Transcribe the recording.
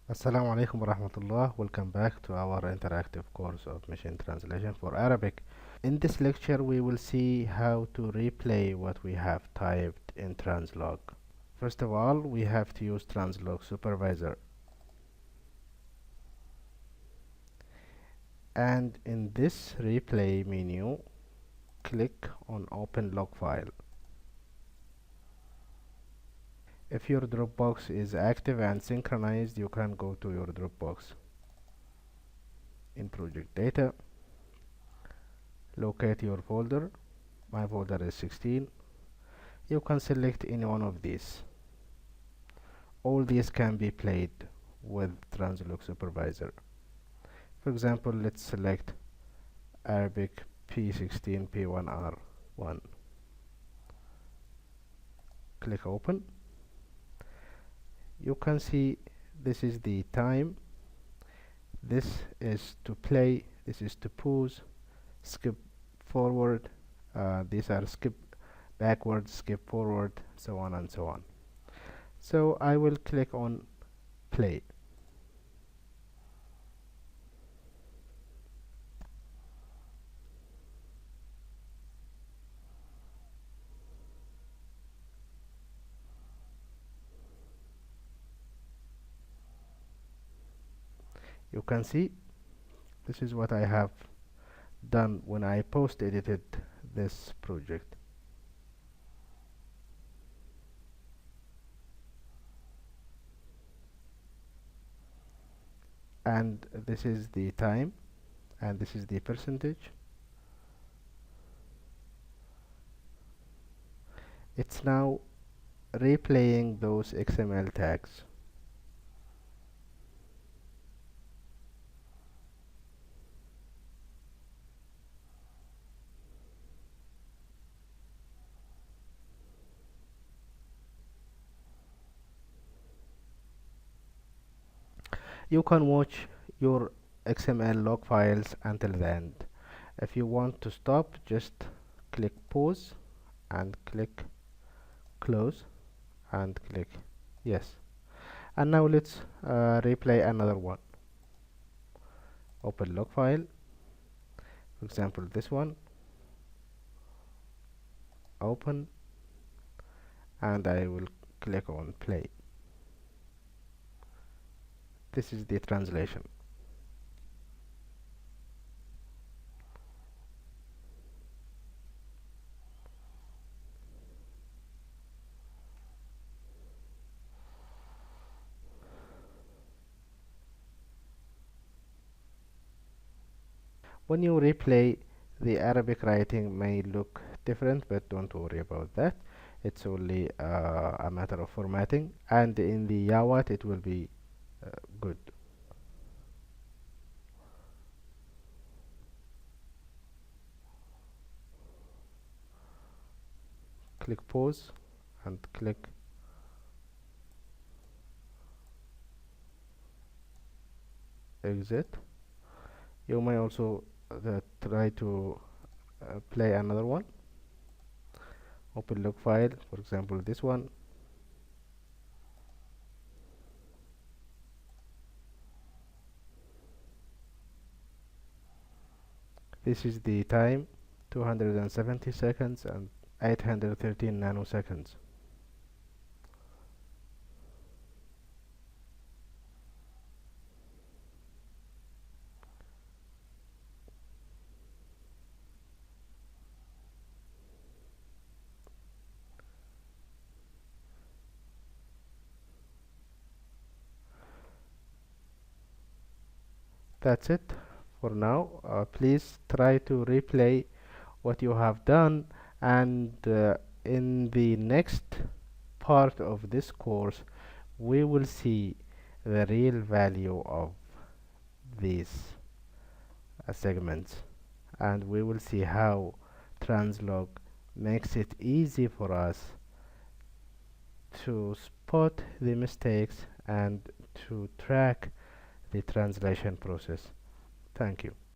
Assalamu alaikum warahmatullah. Welcome back to our interactive course of machine translation for Arabic. In this lecture, we will see how to replay what we have typed in Translog. First of all, we have to use Translog Supervisor. And in this replay menu, click on Open Log File. If your Dropbox is active and synchronized, you can go to your Dropbox. In Project Data, locate your folder. My folder is 16. You can select any one of these. All these can be played with Translog Supervisor. For example, let's select Arabic P16 P1R1. Click Open. You can see this is the time. This is to play. This is to pause, skip forward. These are skip backward, skip forward, so on and so on. So I will click on play. You can see this is what I have done when I post edited this project. And this is the time, and this is the percentage. It's now replaying those XML tags. You can watch your XML log files until the end. If you want to stop, just click pause and click close and click yes. And now let's replay another one. Open log file, for example this one, open, and I will click on play. This is the translation. When you replay, the Arabic writing may look different, but don't worry about that. It's only a matter of formatting, and in the Yawat it will be good. Click pause and click exit. You may also try to play another one. Open log file, for example this one. This is the time, 270 seconds and 813 nanoseconds. That's it for now. Please try to replay what you have done, and in the next part of this course we will see the real value of these segments, and we will see how Translog makes it easy for us to spot the mistakes and to track the translation process. Thank you.